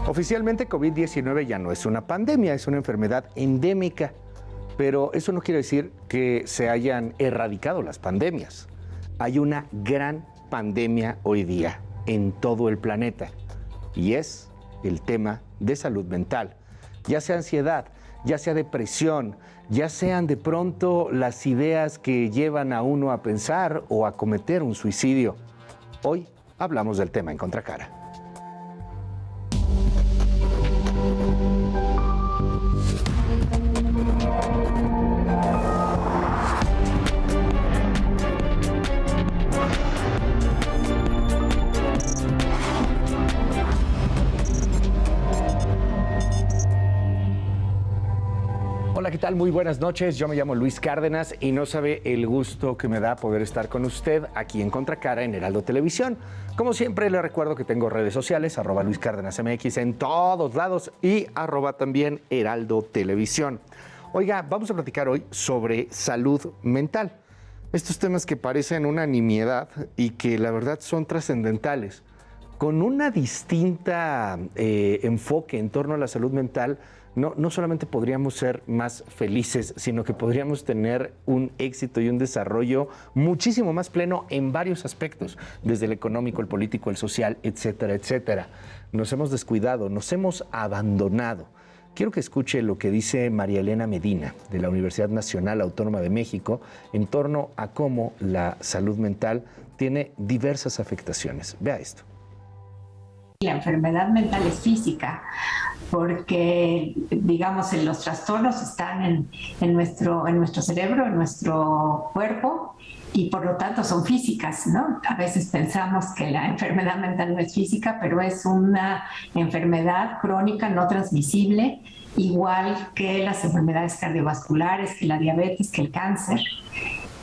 Oficialmente, COVID-19 ya no es una pandemia, es una enfermedad endémica, pero eso no quiere decir que se hayan erradicado las pandemias. Hay una gran pandemia hoy día en todo el planeta y es el tema de salud mental, ya sea ansiedad, ya sea depresión, ya sean de pronto las ideas que llevan a uno a pensar o a cometer un suicidio. Hoy hablamos del tema en Contracara. Hola, ¿qué tal? Muy buenas noches. Yo me llamo Luis Cárdenas y no sabe el gusto que me da poder estar con usted aquí en Contracara en Heraldo Televisión. Como siempre, le recuerdo que tengo redes sociales, @LuisCárdenasMX en todos lados y @también Heraldo Televisión. Oiga, vamos a platicar hoy sobre salud mental. Estos temas que parecen una nimiedad y que la verdad son trascendentales. Con una distinta enfoque en torno a la salud mental, no solamente podríamos ser más felices, sino que podríamos tener un éxito y un desarrollo muchísimo más pleno en varios aspectos, desde el económico, el político, el social, etcétera, etcétera. Nos hemos descuidado, nos hemos abandonado. Quiero que escuche lo que dice María Elena Medina, de la Universidad Nacional Autónoma de México, en torno a cómo la salud mental tiene diversas afectaciones. Vea esto. La enfermedad mental es física, porque, digamos, los trastornos están en nuestro cerebro, en nuestro cuerpo, y por lo tanto son físicas, ¿no? A veces pensamos que la enfermedad mental no es física, pero es una enfermedad crónica no transmisible, igual que las enfermedades cardiovasculares, que la diabetes, que el cáncer.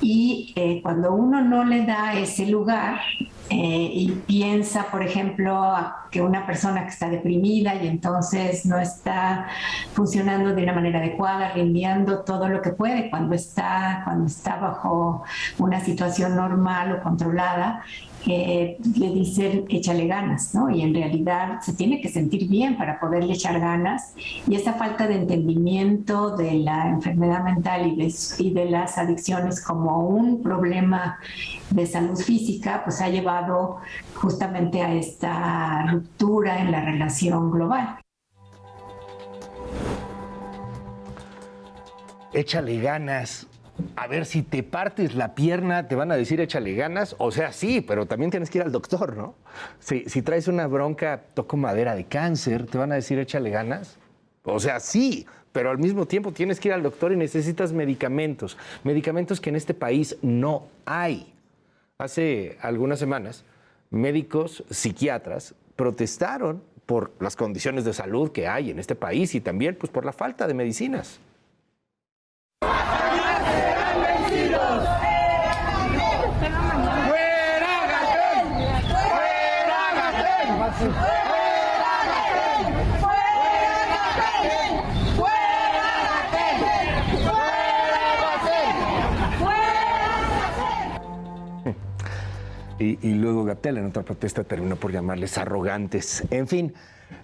Y cuando uno no le da ese lugar y piensa, por ejemplo, que una persona que está deprimida y entonces no está funcionando de una manera adecuada, rindiendo todo lo que puede cuando está bajo una situación normal o controlada, le dicen échale ganas, ¿no? Y en realidad se tiene que sentir bien para poderle echar ganas, y esa falta de entendimiento de la enfermedad mental y de las adicciones como un problema de salud física, pues ha llevado justamente a esta ruptura en la relación global. Échale ganas. A ver, si te partes la pierna, te van a decir échale ganas. O sea, sí, pero también tienes que ir al doctor, ¿no? Si traes una bronca, toco madera, de cáncer, te van a decir échale ganas. O sea, sí, pero al mismo tiempo tienes que ir al doctor y necesitas medicamentos. Medicamentos que en este país no hay. Hace algunas semanas, médicos, psiquiatras, protestaron por las condiciones de salud que hay en este país y también pues, por la falta de medicinas. Y luego Gatell en otra protesta terminó por llamarles arrogantes. En fin,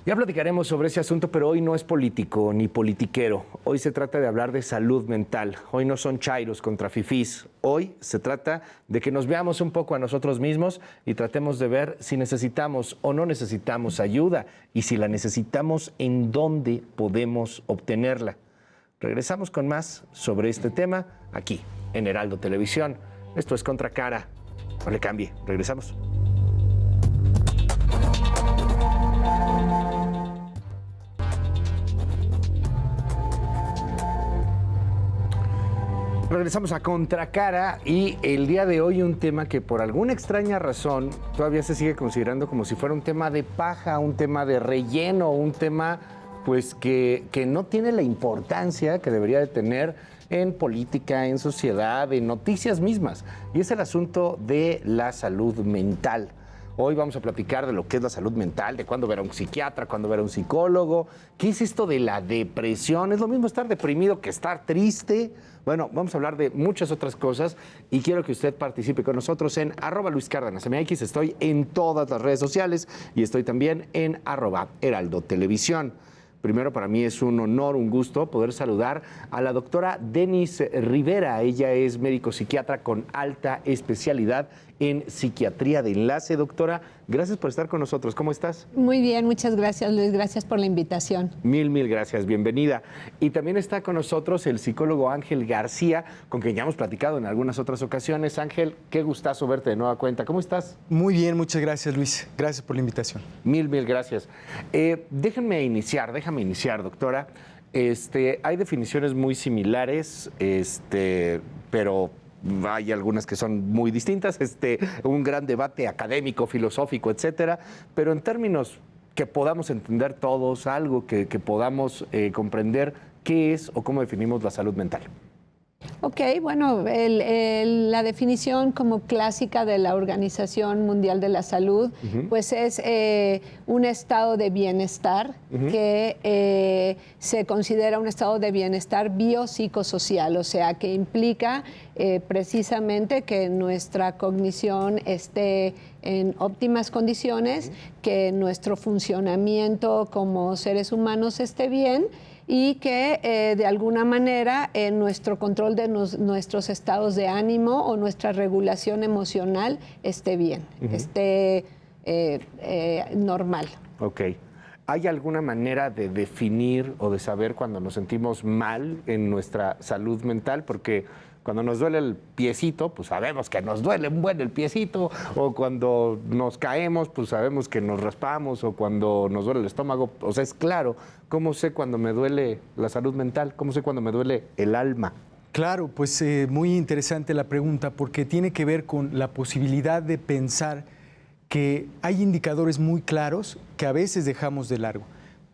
ya platicaremos sobre ese asunto, pero hoy no es político ni politiquero. Hoy se trata de hablar de salud mental. Hoy no son chairos contra fifís. Hoy se trata de que nos veamos un poco a nosotros mismos y tratemos de ver si necesitamos o no necesitamos ayuda y si la necesitamos, en dónde podemos obtenerla. Regresamos con más sobre este tema aquí en Heraldo Televisión. Esto es Contracara. No le cambie, regresamos. Regresamos a Contracara y el día de hoy un tema que por alguna extraña razón todavía se sigue considerando como si fuera un tema de paja, un tema de relleno, un tema pues que no tiene la importancia que debería de tener en política, en sociedad, en noticias mismas. Y es el asunto de la salud mental. Hoy vamos a platicar de lo que es la salud mental, de cuándo ver a un psiquiatra, cuándo ver a un psicólogo. ¿Qué es esto de la depresión? ¿Es lo mismo estar deprimido que estar triste? Bueno, vamos a hablar de muchas otras cosas y quiero que usted participe con nosotros en @LuisCárdenasMX. Estoy en todas las redes sociales y estoy también en @HeraldoTelevisión. Primero, para mí es un honor, un gusto poder saludar a la doctora Denise Rivera. Ella es médico psiquiatra con alta especialidad en psiquiatría de enlace. Doctora, gracias por estar con nosotros. ¿Cómo estás? Muy bien, muchas gracias, Luis. Gracias por la invitación. Mil gracias. Bienvenida. Y también está con nosotros el psicólogo Ángel García, con quien ya hemos platicado en algunas otras ocasiones. Ángel, qué gustazo verte de nueva cuenta. ¿Cómo estás? Muy bien, muchas gracias, Luis. Gracias por la invitación. Mil gracias. Déjame iniciar, doctora. Hay definiciones muy similares, pero hay algunas que son muy distintas, un gran debate académico, filosófico, etcétera, pero en términos que podamos entender todos, algo que podamos comprender qué es o cómo definimos la salud mental. Ok, bueno, la definición como clásica de la Organización Mundial de la Salud, pues es un estado de bienestar que se considera un estado de bienestar biopsicosocial, o sea, que implica precisamente que nuestra cognición esté en óptimas condiciones, que nuestro funcionamiento como seres humanos esté bien, y que de alguna manera nuestro control de nuestros estados de ánimo o nuestra regulación emocional esté bien, esté normal. Ok. ¿Hay alguna manera de definir o de saber cuando nos sentimos mal en nuestra salud mental? Porque cuando nos duele el piecito, pues sabemos que nos duele un buen el piecito, o cuando nos caemos, pues sabemos que nos raspamos, o cuando nos duele el estómago. O sea, es claro, ¿cómo sé cuando me duele la salud mental? ¿Cómo sé cuando me duele el alma? Claro, pues muy interesante la pregunta, porque tiene que ver con la posibilidad de pensar que hay indicadores muy claros que a veces dejamos de largo.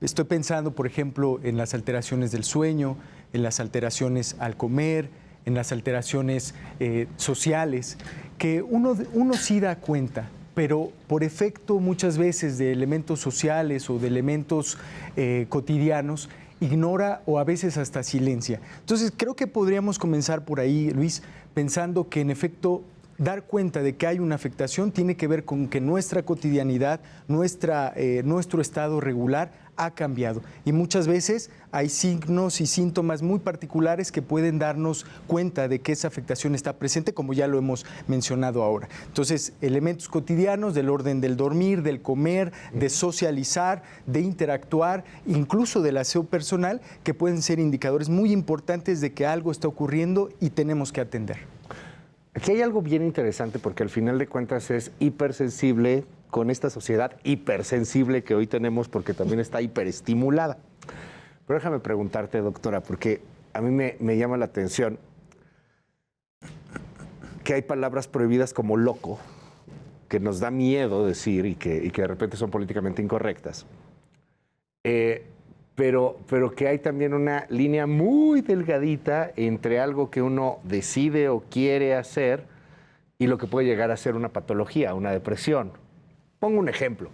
Estoy pensando, por ejemplo, en las alteraciones del sueño, en las alteraciones al comer, en las alteraciones sociales, que uno sí da cuenta, pero por efecto muchas veces de elementos sociales o de elementos cotidianos, ignora o a veces hasta silencia. Entonces creo que podríamos comenzar por ahí, Luis, pensando que en efecto dar cuenta de que hay una afectación tiene que ver con que nuestra cotidianidad, nuestro estado regular ha cambiado. Y muchas veces hay signos y síntomas muy particulares que pueden darnos cuenta de que esa afectación está presente, como ya lo hemos mencionado ahora. Entonces, elementos cotidianos del orden del dormir, del comer, de socializar, de interactuar, incluso del aseo personal, que pueden ser indicadores muy importantes de que algo está ocurriendo y tenemos que atender. Aquí hay algo bien interesante porque al final de cuentas es hipersensible con esta sociedad hipersensible que hoy tenemos porque también está hiperestimulada. Pero déjame preguntarte, doctora, porque a mí me llama la atención que hay palabras prohibidas como loco, que nos da miedo decir y que de repente son políticamente incorrectas. Pero que hay también una línea muy delgadita entre algo que uno decide o quiere hacer y lo que puede llegar a ser una patología, una depresión. Pongo un ejemplo.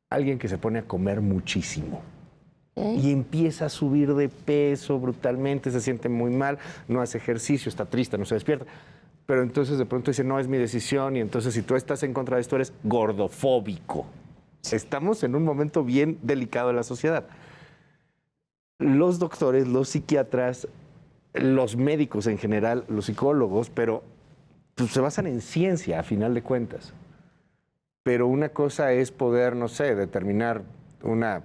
Alguien que se pone a comer muchísimo y empieza a subir de peso brutalmente, se siente muy mal, no hace ejercicio, está triste, no se despierta. Pero entonces de pronto dice, no, es mi decisión, y entonces si tú estás en contra de esto eres gordofóbico. Estamos en un momento bien delicado de la sociedad. Los doctores, los psiquiatras, los médicos en general, los psicólogos, pero pues, se basan en ciencia a final de cuentas. Pero una cosa es poder, no sé, determinar una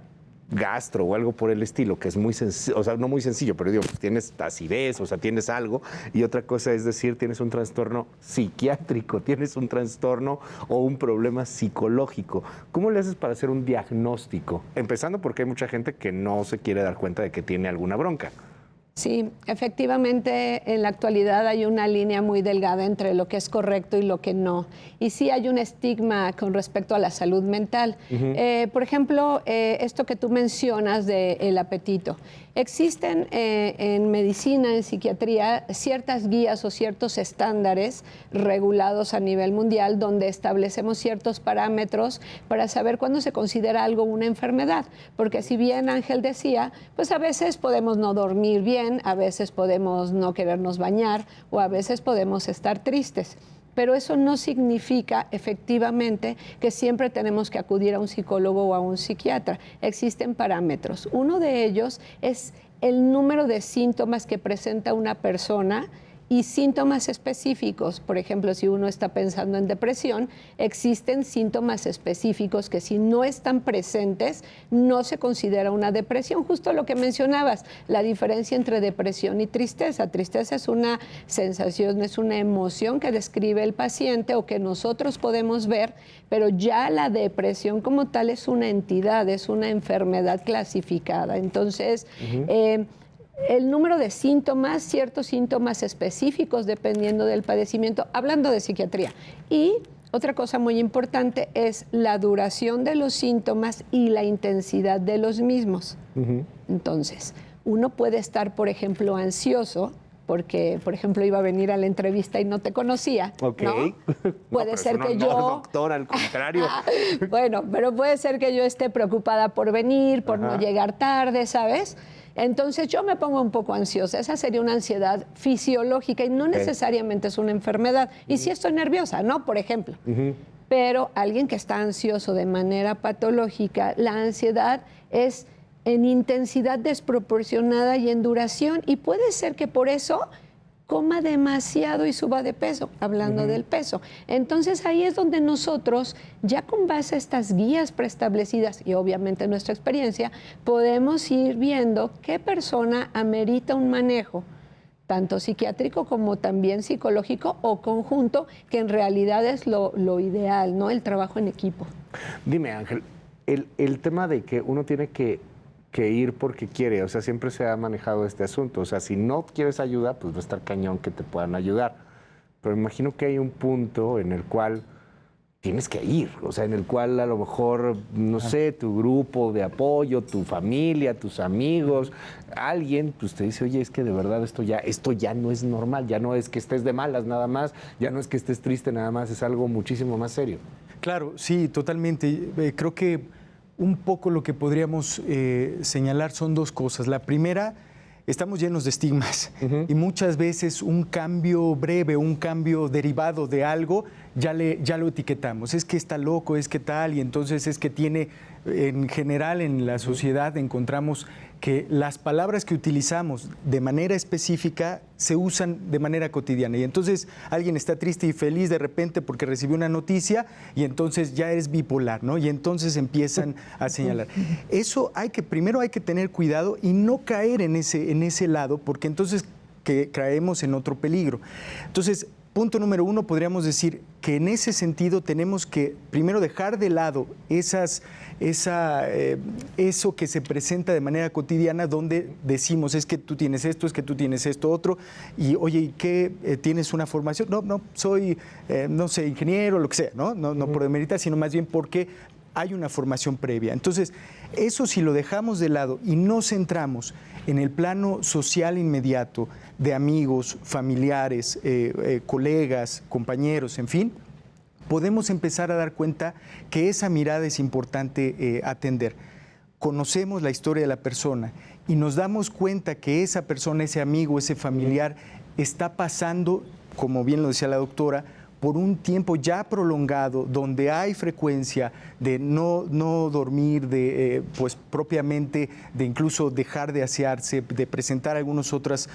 gastro o algo por el estilo, que es muy sencillo, o sea, no muy sencillo, pero digo, pues tienes acidez, o sea, tienes algo, y otra cosa es decir, tienes un trastorno psiquiátrico, tienes un trastorno o un problema psicológico. ¿Cómo le haces para hacer un diagnóstico? Empezando porque hay mucha gente que no se quiere dar cuenta de que tiene alguna bronca. Sí, efectivamente, en la actualidad hay una línea muy delgada entre lo que es correcto y lo que no. Y sí hay un estigma con respecto a la salud mental. Por ejemplo, esto que tú mencionas del apetito. Existen en medicina, en psiquiatría, ciertas guías o ciertos estándares regulados a nivel mundial donde establecemos ciertos parámetros para saber cuándo se considera algo una enfermedad. Porque si bien Ángel decía, pues a veces podemos no dormir bien, a veces podemos no querernos bañar o a veces podemos estar tristes. Pero eso no significa efectivamente que siempre tenemos que acudir a un psicólogo o a un psiquiatra. Existen parámetros. Uno de ellos es el número de síntomas que presenta una persona y síntomas específicos. Por ejemplo, si uno está pensando en depresión, existen síntomas específicos que si no están presentes, no se considera una depresión. Justo lo que mencionabas, la diferencia entre depresión y tristeza. Tristeza es una sensación, es una emoción que describe el paciente o que nosotros podemos ver, pero ya la depresión como tal es una entidad, es una enfermedad clasificada. Entonces, el número de síntomas, ciertos síntomas específicos dependiendo del padecimiento, hablando de psiquiatría. Y otra cosa muy importante es la duración de los síntomas y la intensidad de los mismos. Entonces, uno puede estar, por ejemplo, ansioso, porque, por ejemplo, iba a venir a la entrevista y no te conocía, Ok. ¿no? Puede ser que no, yo... doctor, al contrario. Bueno, pero puede ser que yo esté preocupada por venir, por no llegar tarde, ¿sabes? Entonces yo me pongo un poco ansiosa. Esa sería una ansiedad fisiológica y no necesariamente es una enfermedad. Y sí estoy nerviosa, ¿no? Por ejemplo. Pero alguien que está ansioso de manera patológica, la ansiedad es en intensidad desproporcionada y en duración. Y puede ser que por eso coma demasiado y suba de peso, hablando del peso. Entonces ahí es donde nosotros, ya con base a estas guías preestablecidas y obviamente nuestra experiencia, podemos ir viendo qué persona amerita un manejo, tanto psiquiátrico como también psicológico o conjunto, que en realidad es lo ideal, ¿no? El trabajo en equipo. Dime, Ángel, el tema de que uno tiene que ir porque quiere, o sea, siempre se ha manejado este asunto, o sea, si no quieres ayuda, pues va a estar cañón que te puedan ayudar, pero me imagino que hay un punto en el cual tienes que ir, o sea, en el cual a lo mejor, no sé, tu grupo de apoyo, tu familia, tus amigos, alguien, pues te dice, oye, es que de verdad esto ya no es normal, ya no es que estés de malas nada más, ya no es que estés triste nada más, es algo muchísimo más serio. Claro, sí, totalmente. Creo que un poco lo que podríamos señalar son dos cosas. La primera, estamos llenos de estigmas y muchas veces un cambio breve, un cambio derivado de algo, ya lo etiquetamos. Es que está loco, es que tal, y entonces es que tiene, en general en la sociedad encontramos que las palabras que utilizamos de manera específica se usan de manera cotidiana. Y entonces alguien está triste y feliz de repente porque recibió una noticia y entonces ya eres bipolar, ¿no? Y entonces empiezan a señalar. Eso primero hay que tener cuidado y no caer en ese lado, porque entonces caemos en otro peligro. Entonces, punto número uno, podríamos decir que en ese sentido tenemos que primero dejar de lado eso que se presenta de manera cotidiana, donde decimos, es que tú tienes esto, es que tú tienes esto otro, y oye, ¿y qué? ¿Tienes una formación? No, soy, no sé, ingeniero, lo que sea, ¿no? No por demeritar, sino más bien porque hay una formación previa. Entonces, eso si lo dejamos de lado y nos centramos en el plano social inmediato de amigos, familiares, colegas, compañeros, en fin, podemos empezar a dar cuenta que esa mirada es importante atender. Conocemos la historia de la persona y nos damos cuenta que esa persona, ese amigo, ese familiar, está pasando, como bien lo decía la doctora, por un tiempo ya prolongado, donde hay frecuencia de no dormir, de pues propiamente de incluso dejar de asearse, de presentar algunos otros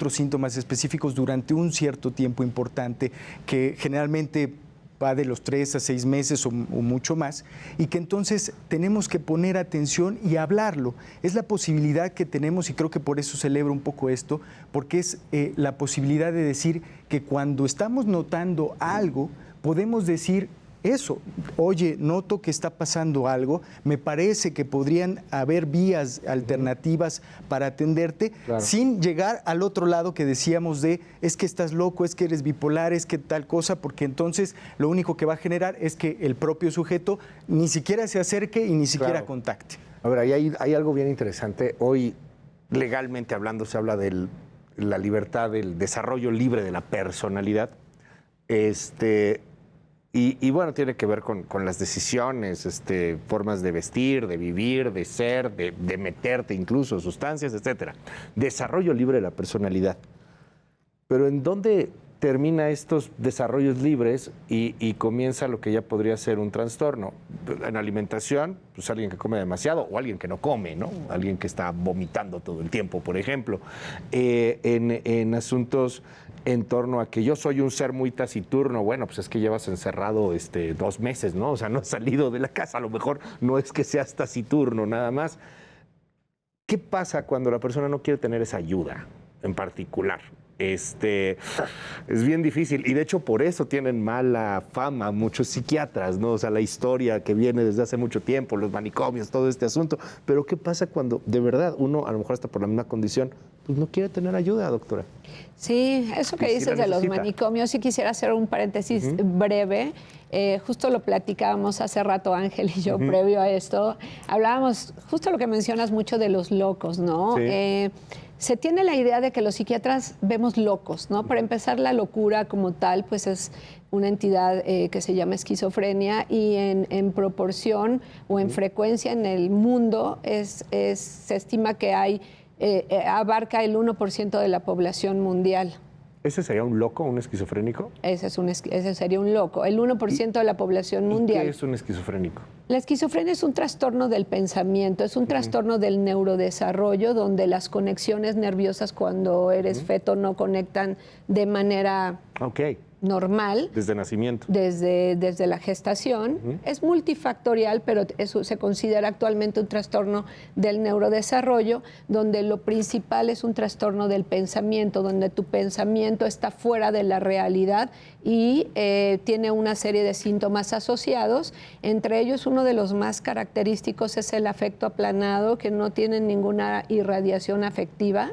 síntomas específicos durante un cierto tiempo importante, que generalmente va de los 3 a 6 meses o mucho más, y que entonces tenemos que poner atención y hablarlo. Es la posibilidad que tenemos, y creo que por eso celebro un poco esto, porque es la posibilidad de decir que cuando estamos notando algo, podemos decir eso. Oye, noto que está pasando algo, me parece que podrían haber vías alternativas para atenderte, Claro. sin llegar al otro lado que decíamos de es que estás loco, es que eres bipolar, es que tal cosa, porque entonces lo único que va a generar es que el propio sujeto ni siquiera se acerque y ni siquiera Claro. contacte. A ver, ahí hay algo bien interesante. Hoy, legalmente hablando, se habla de la libertad, del desarrollo libre de la personalidad. Y bueno, tiene que ver con las decisiones, formas de vestir, de vivir, de ser, de meterte incluso, sustancias, etcétera. Desarrollo libre de la personalidad. Pero ¿en dónde termina estos desarrollos libres y comienza lo que ya podría ser un trastorno? En alimentación, pues alguien que come demasiado o alguien que no come, ¿no? Alguien que está vomitando todo el tiempo, por ejemplo. En asuntos en torno a que yo soy un ser muy taciturno, bueno, pues es que llevas encerrado 2 meses, ¿no? O sea, no has salido de la casa, a lo mejor no es que seas taciturno nada más. ¿Qué pasa cuando la persona no quiere tener esa ayuda en particular? Es bien difícil y de hecho por eso tienen mala fama muchos psiquiatras, ¿no? O sea, la historia que viene desde hace mucho tiempo, los manicomios, todo este asunto. Pero ¿qué pasa cuando de verdad uno, a lo mejor hasta por la misma condición, pues no quiere tener ayuda, doctora? Sí, eso que Y sí dices la de los necesita. manicomios, sí quisiera hacer un paréntesis breve. Justo lo platicábamos hace rato Ángel y yo previo a esto. Hablábamos justo lo que mencionas mucho de los locos, ¿no? Sí. Se tiene la idea de que los psiquiatras vemos locos, ¿no? Para empezar, la locura como tal, pues es una entidad que se llama esquizofrenia y en proporción o en frecuencia en el mundo se estima que abarca el 1% de la población mundial. ¿Ese sería un loco, un esquizofrénico? Ese sería un loco, el 1% de la población mundial. ¿Y qué es un esquizofrénico? La esquizofrenia es un trastorno del pensamiento, es un trastorno del neurodesarrollo donde las conexiones nerviosas cuando eres feto no conectan de manera Ok, normal. desde nacimiento. Desde la gestación. Es multifactorial, pero eso se considera actualmente un trastorno del neurodesarrollo, donde lo principal es un trastorno del pensamiento, donde tu pensamiento está fuera de la realidad y tiene una serie de síntomas asociados. Entre ellos, uno de los más característicos es el afecto aplanado, que no tiene ninguna irradiación afectiva,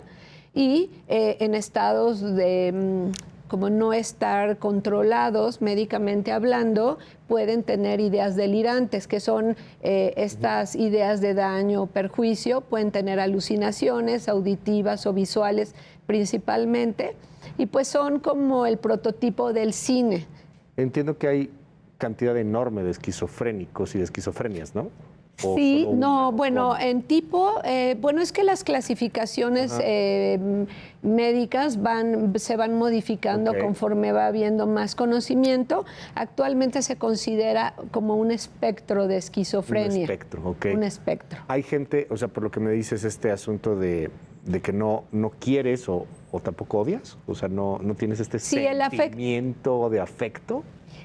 y en estados de como no estar controlados médicamente hablando, pueden tener ideas delirantes, que son estas ideas de daño o perjuicio, pueden tener alucinaciones auditivas o visuales principalmente, y pues son como el prototipo del cine. Entiendo que hay cantidad enorme de esquizofrénicos y de esquizofrenias, ¿no? ¿O Sí, solo no, una? bueno, ¿Cómo? en tipo, bueno, es que las clasificaciones médicas se van modificando Ok. conforme va habiendo más conocimiento. Actualmente se considera como un espectro de esquizofrenia. Un espectro, ok. Un espectro. Hay gente, o sea, por lo que me dices, este asunto de que no quieres o tampoco odias, o sea, no tienes este Sí, el sentimiento de afecto.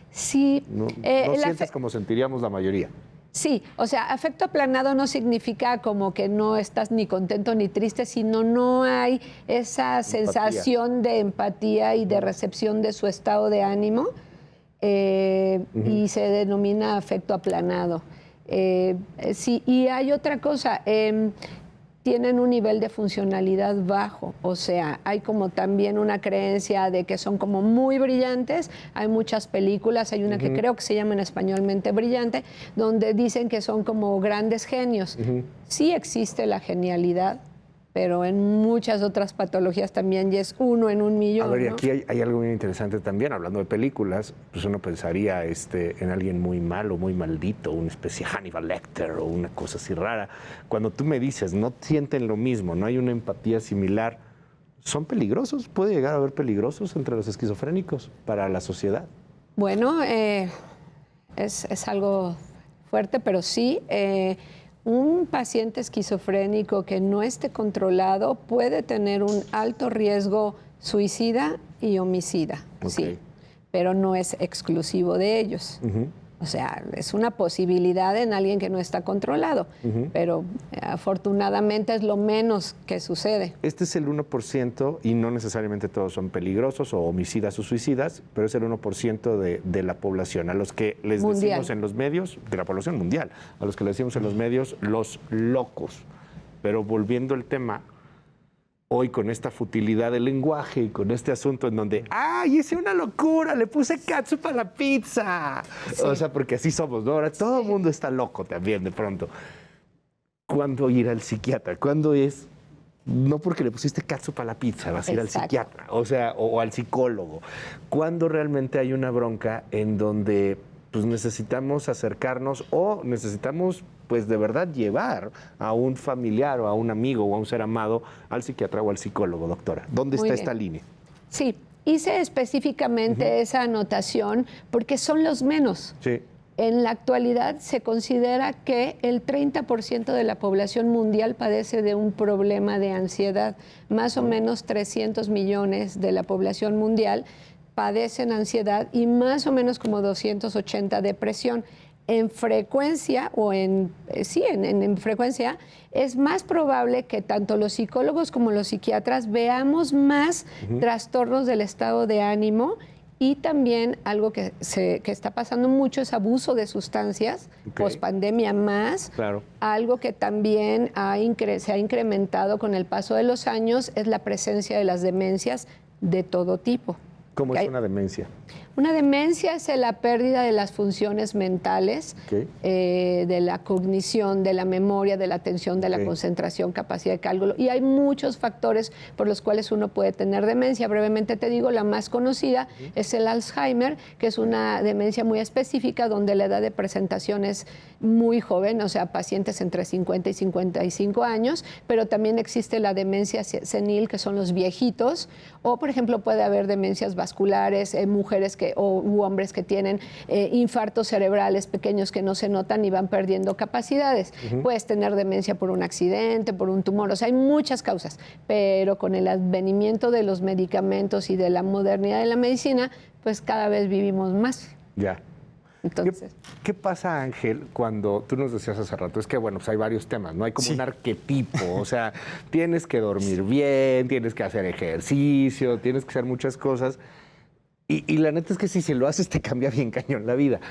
Sí, No el sientes como sentiríamos la mayoría. sí, o sea, afecto aplanado no significa como que no estás ni contento ni triste, sino no hay esa sensación de empatía y de recepción de su estado de ánimo, y se denomina afecto aplanado. Sí, y hay otra cosa, tienen un nivel de funcionalidad bajo, o sea, hay como también una creencia de que son como muy brillantes. Hay muchas películas, hay una que creo que se llama en español Mente Brillante, donde dicen que son como grandes genios. Sí existe la genialidad, pero en muchas otras patologías también ya es 1 en 1.000.000. A ver, y ¿no? aquí hay algo bien interesante también, hablando de películas, pues uno pensaría en alguien muy malo, muy maldito, una especie de Hannibal Lecter o una cosa así rara. Cuando tú me dices, no sienten lo mismo, no hay una empatía similar, ¿son peligrosos? ¿Puede llegar a haber peligrosos entre los esquizofrénicos para la sociedad? Bueno, es algo fuerte, pero sí, un paciente esquizofrénico que no esté controlado puede tener un alto riesgo suicida y homicida, Ok. sí, pero no es exclusivo de ellos. O sea, es una posibilidad en alguien que no está controlado, pero afortunadamente es lo menos que sucede. Este es el 1% y no necesariamente todos son peligrosos o homicidas o suicidas, pero es el 1% de la población, a los que les decimos en los medios, de la población mundial, a los que les decimos en los medios, los locos. Pero volviendo al tema, hoy con esta futilidad del lenguaje y con este asunto en donde, ¡ay, hice una locura! Le puse catsup a la pizza. Sí. O sea, porque así somos, ¿no? Ahora todo el mundo está loco también de pronto. ¿Cuándo ir al psiquiatra? ¿Cuándo es? No porque le pusiste catsup a la pizza, vas a ir al psiquiatra, o sea, o al psicólogo. ¿Cuándo realmente hay una bronca en donde pues necesitamos acercarnos o necesitamos pues de verdad llevar a un familiar o a un amigo o a un ser amado al psiquiatra o al psicólogo, doctora? ¿Dónde está esta línea? Sí, hice específicamente esa anotación porque son los menos. Sí. En la actualidad se considera que el 30% de la población mundial padece de un problema de ansiedad. Más o menos 300 millones de la población mundial padecen ansiedad y más o menos como 280 depresión. En frecuencia en frecuencia es más probable que tanto los psicólogos como los psiquiatras veamos más trastornos del estado de ánimo y también algo que está pasando mucho es abuso de sustancias, pospandemia más. Claro. Algo que también se ha incrementado con el paso de los años es la presencia de las demencias de todo tipo. ¿Cómo es una demencia? Una demencia es la pérdida de las funciones mentales, de la cognición, de la memoria, de la atención, de la concentración, capacidad de cálculo. Y hay muchos factores por los cuales uno puede tener demencia. Brevemente te digo, la más conocida es el Alzheimer, que es una demencia muy específica donde la edad de presentación es muy joven, o sea, pacientes entre 50 y 55 años, pero también existe la demencia senil, que son los viejitos, o por ejemplo puede haber demencias vasculares, mujeres u hombres que tienen infartos cerebrales pequeños que no se notan y van perdiendo capacidades. Puedes tener demencia por un accidente, por un tumor, o sea, hay muchas causas, pero con el advenimiento de los medicamentos y de la modernidad de la medicina, pues cada vez vivimos más. Ya. Entonces, ¿Qué pasa, Ángel, cuando tú nos decías hace rato? Es que, bueno, pues hay varios temas, ¿no? Hay como un arquetipo, o sea, tienes que dormir bien, tienes que hacer ejercicio, tienes que hacer muchas cosas. Y la neta es que si lo haces te cambia bien cañón la vida.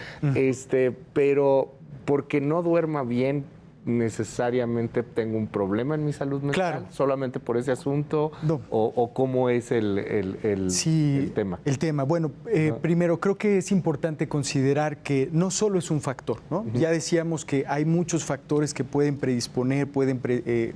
Pero porque no duerma bien, necesariamente tengo un problema en mi salud mental. Claro. ¿Solamente por ese asunto? No. ¿O cómo es el tema? El tema. Bueno, primero creo que es importante considerar que no solo es un factor, ¿no? Ya decíamos que hay muchos factores que pueden predisponer, pueden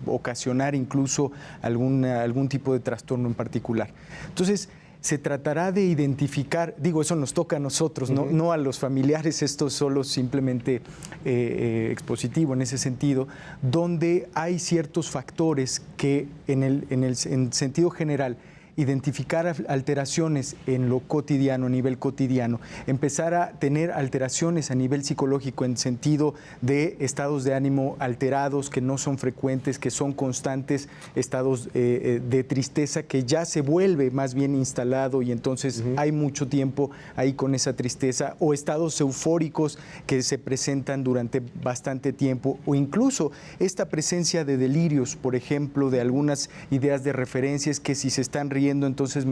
ocasionar incluso algún tipo de trastorno en particular. Entonces, se tratará de identificar, digo, eso nos toca a nosotros, no a los familiares, esto es solo simplemente expositivo en ese sentido, donde hay ciertos factores que en sentido general, identificar alteraciones en lo cotidiano, a nivel cotidiano, empezar a tener alteraciones a nivel psicológico en sentido de estados de ánimo alterados que no son frecuentes, que son constantes, estados de tristeza que ya se vuelve más bien instalado y entonces hay mucho tiempo ahí con esa tristeza, o estados eufóricos que se presentan durante bastante tiempo, o incluso esta presencia de delirios, por ejemplo, de algunas ideas de referencias que si se están riendo, entonces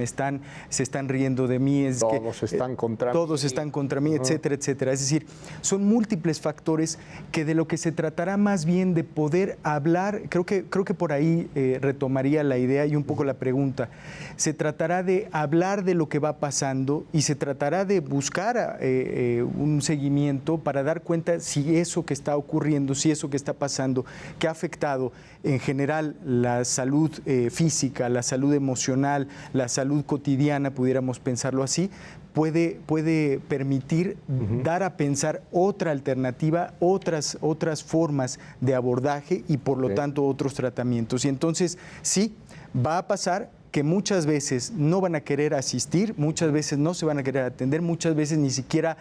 se están riendo de mí. Todos están contra mí, etcétera, etcétera. Es decir, son múltiples factores que de lo que se tratará más bien de poder hablar, creo que por ahí retomaría la idea y un poco la pregunta. Se tratará de hablar de lo que va pasando y se tratará de buscar un seguimiento para dar cuenta si eso que está ocurriendo, si eso que está pasando, que ha afectado en general la salud física, la salud emocional, la salud cotidiana, pudiéramos pensarlo así, puede permitir dar a pensar otra alternativa, otras formas de abordaje y por lo tanto otros tratamientos. Y entonces sí, va a pasar que muchas veces no van a querer asistir, muchas veces no se van a querer atender, muchas veces ni siquiera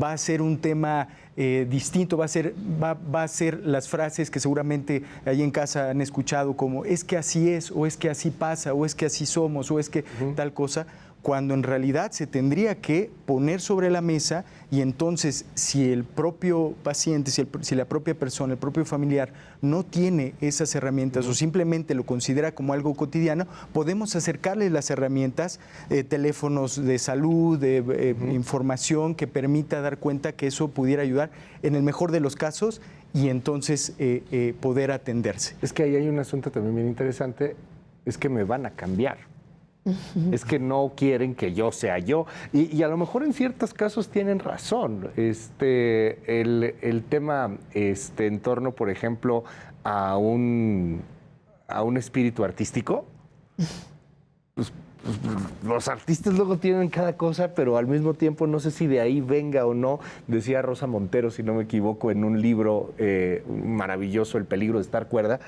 va a ser un tema distinto, va a ser las frases que seguramente ahí en casa han escuchado como es que así es, o es que así pasa, o es que así somos, o es que tal cosa, cuando en realidad se tendría que poner sobre la mesa y entonces si el propio paciente, si la propia persona, el propio familiar no tiene esas herramientas o simplemente lo considera como algo cotidiano, podemos acercarle las herramientas, teléfonos de salud, de información que permita dar cuenta que eso pudiera ayudar en el mejor de los casos y entonces poder atenderse. Es que ahí hay un asunto también bien interesante, es que me van a cambiar. Es que no quieren que yo sea yo. Y a lo mejor en ciertos casos tienen razón. El tema en torno, por ejemplo, a un espíritu artístico, pues, los artistas luego tienen cada cosa, pero al mismo tiempo no sé si de ahí venga o no. Decía Rosa Montero, si no me equivoco, en un libro maravilloso, El peligro de estar cuerda,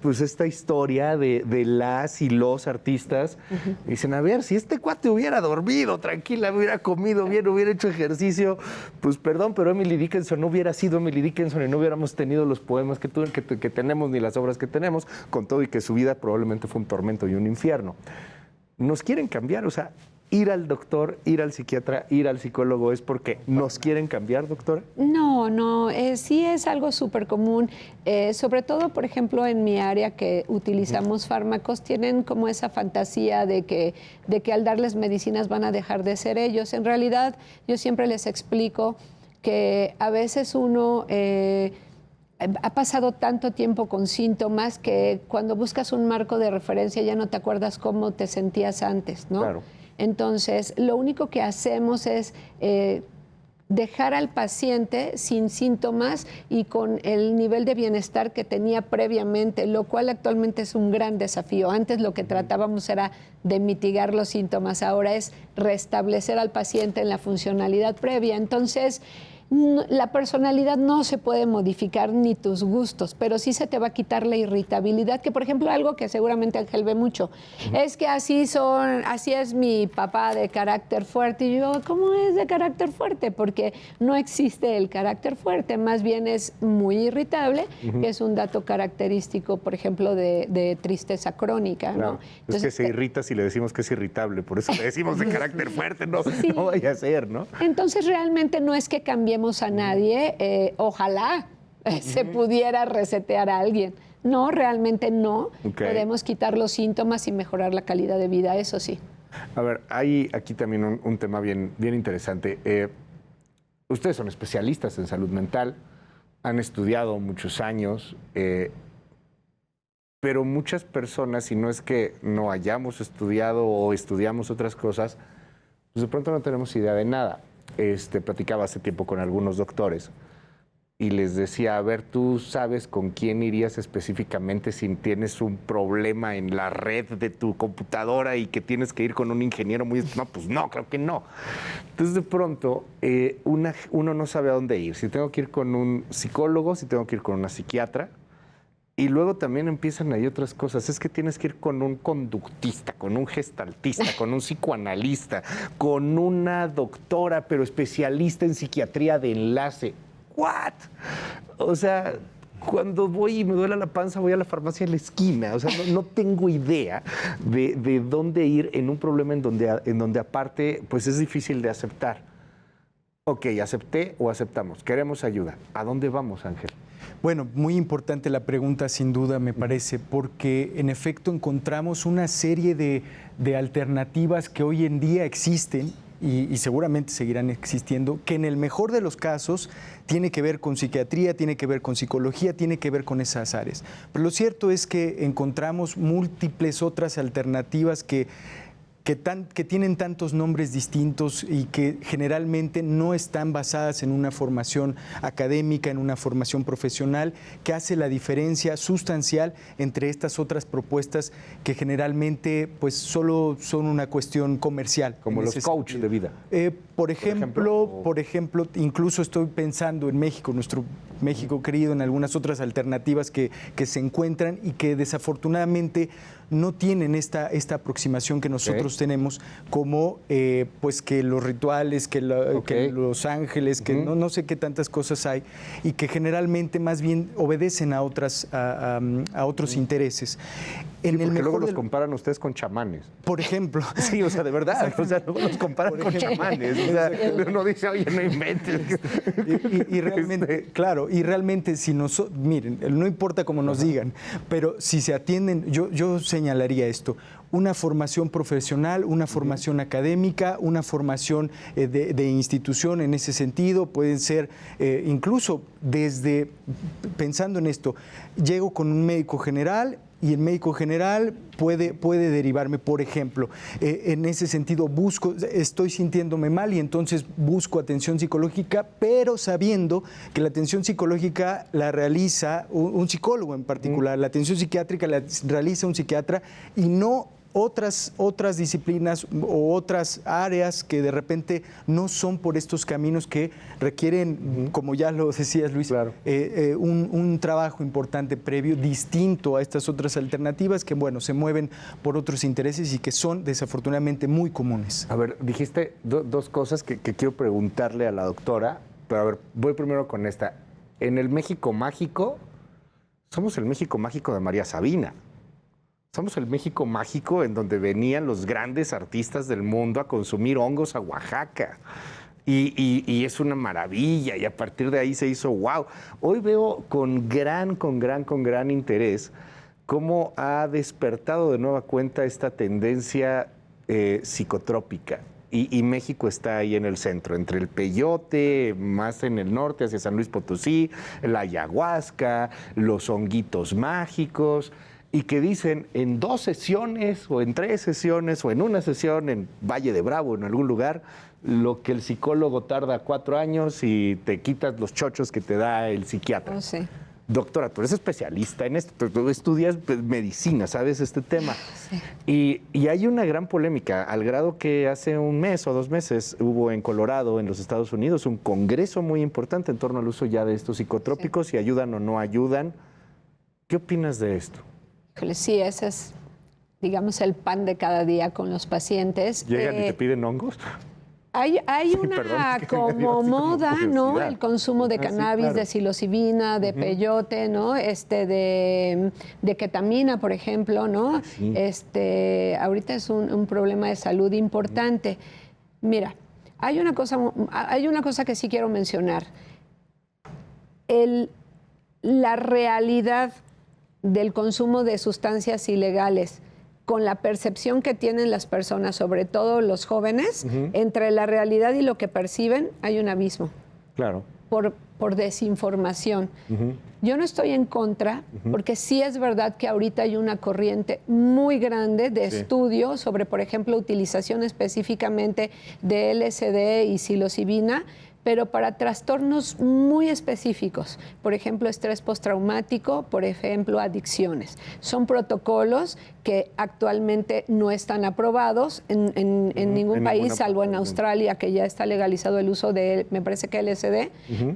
pues esta historia de las y los artistas. Dicen, a ver, si este cuate hubiera dormido tranquila, hubiera comido bien, hubiera hecho ejercicio, pues perdón, pero Emily Dickinson no hubiera sido Emily Dickinson y no hubiéramos tenido los poemas que tenemos ni las obras que tenemos, con todo y que su vida probablemente fue un tormento y un infierno. Nos quieren cambiar, o sea, ir al doctor, ir al psiquiatra, ir al psicólogo, ¿es porque nos quieren cambiar, doctora? No, sí es algo súper común, sobre todo, por ejemplo, en mi área que utilizamos fármacos, tienen como esa fantasía de que al darles medicinas van a dejar de ser ellos. En realidad, yo siempre les explico que a veces uno ha pasado tanto tiempo con síntomas que cuando buscas un marco de referencia ya no te acuerdas cómo te sentías antes, ¿no? Claro. Entonces, lo único que hacemos es dejar al paciente sin síntomas y con el nivel de bienestar que tenía previamente, lo cual actualmente es un gran desafío. Antes lo que tratábamos era de mitigar los síntomas, ahora es restablecer al paciente en la funcionalidad previa. Entonces, la personalidad no se puede modificar ni tus gustos, pero sí se te va a quitar la irritabilidad, que por ejemplo algo que seguramente Ángel ve mucho, es que así es mi papá de carácter fuerte. Y yo, ¿cómo es de carácter fuerte? Porque no existe el carácter fuerte, más bien es muy irritable, que es un dato característico, por ejemplo, de tristeza crónica, ¿no? Claro. Entonces, es que se irrita si le decimos que es irritable, por eso le decimos de carácter fuerte, no vaya a ser, ¿no? Entonces realmente no es que cambiemos a nadie, ojalá se pudiera resetear a alguien. No, realmente no. Okay. Podemos quitar los síntomas y mejorar la calidad de vida, eso sí. A ver, hay aquí también un tema bien interesante. Ustedes son especialistas en salud mental, han estudiado muchos años, pero muchas personas, si no es que no hayamos estudiado o estudiamos otras cosas, pues de pronto no tenemos idea de nada. Platicaba hace tiempo con algunos doctores y les decía, a ver, ¿tú sabes con quién irías específicamente si tienes un problema en la red de tu computadora y que tienes que ir con un ingeniero muy... No, pues no, claro que no. Entonces, de pronto, uno no sabe a dónde ir. Si tengo que ir con un psicólogo, si tengo que ir con una psiquiatra. Y luego también empiezan ahí otras cosas. Es que tienes que ir con un conductista, con un gestaltista, con un psicoanalista, con una doctora, pero especialista en psiquiatría de enlace. ¿What? O sea, cuando voy y me duele la panza, voy a la farmacia en la esquina. O sea, no tengo idea de dónde ir en un problema en donde aparte, pues es difícil de aceptar. Ok, acepté o aceptamos. Queremos ayuda. ¿A dónde vamos, Ángel? Bueno, muy importante la pregunta, sin duda, me parece, porque en efecto encontramos una serie de alternativas que hoy en día existen y seguramente seguirán existiendo, que en el mejor de los casos tiene que ver con psiquiatría, tiene que ver con psicología, tiene que ver con esas áreas. Pero lo cierto es que encontramos múltiples otras alternativas que tienen tantos nombres distintos y que generalmente no están basadas en una formación académica, en una formación profesional, que hace la diferencia sustancial entre estas otras propuestas que generalmente pues solo son una cuestión comercial. Como los coaches de vida. Por ejemplo, incluso estoy pensando en México, nuestro México querido, en algunas otras alternativas que se encuentran y que desafortunadamente no tienen esta aproximación que nosotros tenemos, como pues que los rituales, que los ángeles, que no sé qué tantas cosas hay, y que generalmente más bien obedecen a otros intereses. Porque luego los comparan ustedes con chamanes. Por ejemplo. Sí, o sea, de verdad. O sea, luego los comparan con chamanes. O sea, uno dice, oye, no inventes. Y realmente, claro, y realmente si miren, no importa cómo nos digan, pero si se atienden, yo señalaría esto: una formación profesional, una formación académica, una formación de institución en ese sentido. Pueden ser incluso desde, pensando en esto, llego con un médico general y el médico general puede derivarme, por ejemplo, en ese sentido estoy sintiéndome mal y entonces busco atención psicológica, pero sabiendo que la atención psicológica la realiza un psicólogo en particular, la atención psiquiátrica la realiza un psiquiatra y no otras disciplinas o otras áreas que de repente no son por estos caminos que requieren, como ya lo decías, Luis, claro, un trabajo importante previo, distinto a estas otras alternativas que, bueno, se mueven por otros intereses y que son desafortunadamente muy comunes. A ver, dijiste dos cosas que quiero preguntarle a la doctora, pero a ver, voy primero con esta. En el México mágico, somos el México mágico de María Sabina. Somos el México mágico en donde venían los grandes artistas del mundo a consumir hongos a Oaxaca. Y es una maravilla, y a partir de ahí se hizo wow. Hoy veo con gran interés cómo ha despertado de nueva cuenta esta tendencia psicotrópica. Y México está ahí en el centro, entre el peyote, más en el norte, hacia San Luis Potosí, la ayahuasca, los honguitos mágicos, y que dicen en 2 sesiones o en 3 sesiones o en una sesión en Valle de Bravo, en algún lugar, lo que el psicólogo tarda 4 años y te quitas los chochos que te da el psiquiatra. Oh, sí. Doctora, tú eres especialista en esto, tú estudias medicina, sabes este tema. Sí. Y hay una gran polémica, al grado que hace 1 mes o 2 meses hubo en Colorado, en los Estados Unidos, un congreso muy importante en torno al uso ya de estos psicotrópicos, si ayudan o no ayudan. ¿Qué opinas de esto? Sí, ese es, digamos, el pan de cada día con los pacientes. ¿Llegan y te piden hongos? Hay una como moda, ¿no? El consumo de cannabis, claro, de psilocibina, de peyote, ¿no? De ketamina, por ejemplo, ¿no? Sí. Ahorita es un problema de salud importante. Mira, hay una cosa que sí quiero mencionar. La realidad del consumo de sustancias ilegales con la percepción que tienen las personas, sobre todo los jóvenes, entre la realidad y lo que perciben, hay un abismo. Claro. Por desinformación. Yo no estoy en contra, porque sí es verdad que ahorita hay una corriente muy grande de estudio sobre, por ejemplo, utilización específicamente de LSD y psilocibina, pero para trastornos muy específicos, por ejemplo, estrés postraumático, por ejemplo, adicciones. Son protocolos que actualmente no están aprobados en ningún país, salvo en Australia, que ya está legalizado el uso de, me parece que LSD,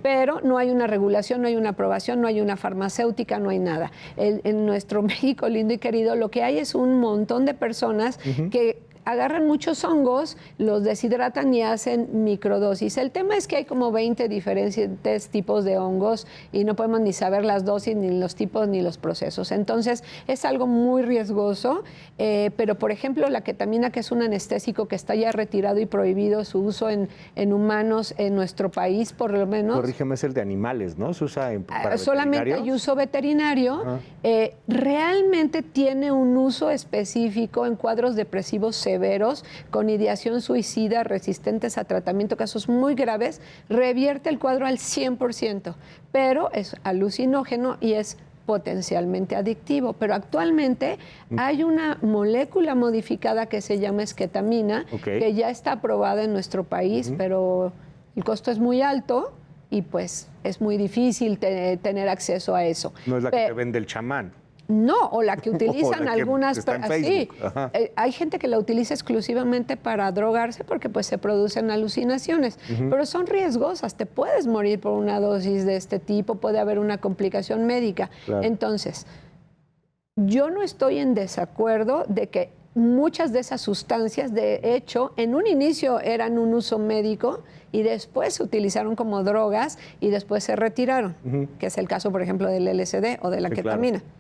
pero no hay una regulación, no hay una aprobación, no hay una farmacéutica, no hay nada. En nuestro México lindo y querido, lo que hay es un montón de personas que agarran muchos hongos, los deshidratan y hacen microdosis. El tema es que hay como 20 diferentes tipos de hongos y no podemos ni saber las dosis, ni los tipos, ni los procesos. Entonces, es algo muy riesgoso, pero por ejemplo, la ketamina, que es un anestésico que está ya retirado y prohibido su uso en humanos en nuestro país, por lo menos. Corrígeme, es el de animales, ¿no? ¿Se usa para solamente hay uso veterinario. Realmente tiene un uso específico en cuadros depresivos severos, con ideación suicida, resistentes a tratamiento, casos muy graves, revierte el cuadro al 100%, pero es alucinógeno y es potencialmente adictivo. Pero actualmente hay una molécula modificada que se llama esketamina, que ya está aprobada en nuestro país, pero el costo es muy alto y pues es muy difícil tener acceso a eso. No es la que te vende el chamán. No, o la que utilizan la que algunas... está en sí, Facebook. Ajá. Hay gente que la utiliza exclusivamente para drogarse porque pues se producen alucinaciones, pero son riesgosas, te puedes morir por una dosis de este tipo, puede haber una complicación médica. Claro. Entonces, yo no estoy en desacuerdo de que muchas de esas sustancias, de hecho, en un inicio eran un uso médico y después se utilizaron como drogas y después se retiraron, que es el caso, por ejemplo, del LSD o de la ketamina. Claro.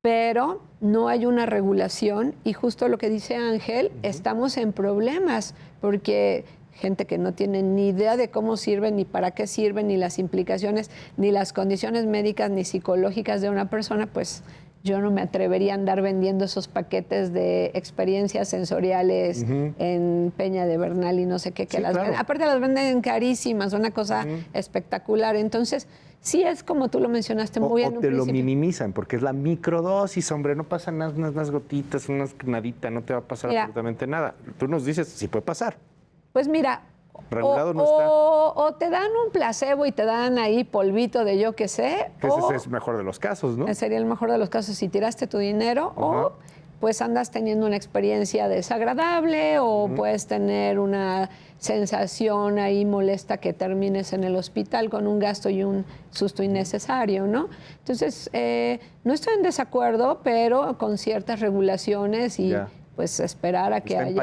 Pero no hay una regulación y justo lo que dice Ángel, estamos en problemas porque gente que no tiene ni idea de cómo sirven, ni para qué sirven, ni las implicaciones, ni las condiciones médicas, ni psicológicas de una persona, pues yo no me atrevería a andar vendiendo esos paquetes de experiencias sensoriales en Peña de Bernal y no sé qué, que las venden. Aparte las venden carísimas, una cosa espectacular. Entonces, sí es como tú lo mencionaste muy bien. O te lo minimizan, porque es la microdosis, hombre, no pasa nada, unas gotitas, unas nadita, no te va a pasar absolutamente nada. Tú nos dices, sí puede pasar. Pues mira, o te dan un placebo y te dan ahí polvito de yo qué sé. Que ese es el mejor de los casos, ¿no? Sería el mejor de los casos si tiraste tu dinero o pues andas teniendo una experiencia desagradable o puedes tener una sensación ahí molesta que termines en el hospital con un gasto y un susto innecesario, ¿no? Entonces, no estoy en desacuerdo, pero con ciertas regulaciones y... pues esperar a que haya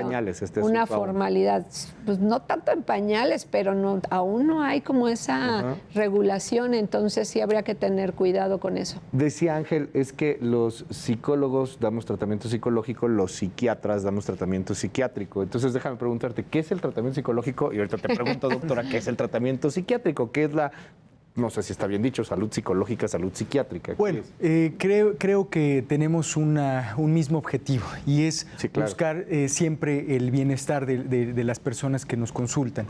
una formalidad, pues no tanto en pañales, pero aún no hay como esa regulación, entonces sí habría que tener cuidado con eso. Decía Ángel, es que los psicólogos damos tratamiento psicológico, los psiquiatras damos tratamiento psiquiátrico. Entonces déjame preguntarte, ¿qué es el tratamiento psicológico? Y ahorita te pregunto, doctora, ¿qué es el tratamiento psiquiátrico? ¿Qué es la... no sé si está bien dicho, salud psicológica, salud psiquiátrica? Bueno, creo que tenemos un mismo objetivo y es buscar siempre el bienestar de las personas que nos consultan.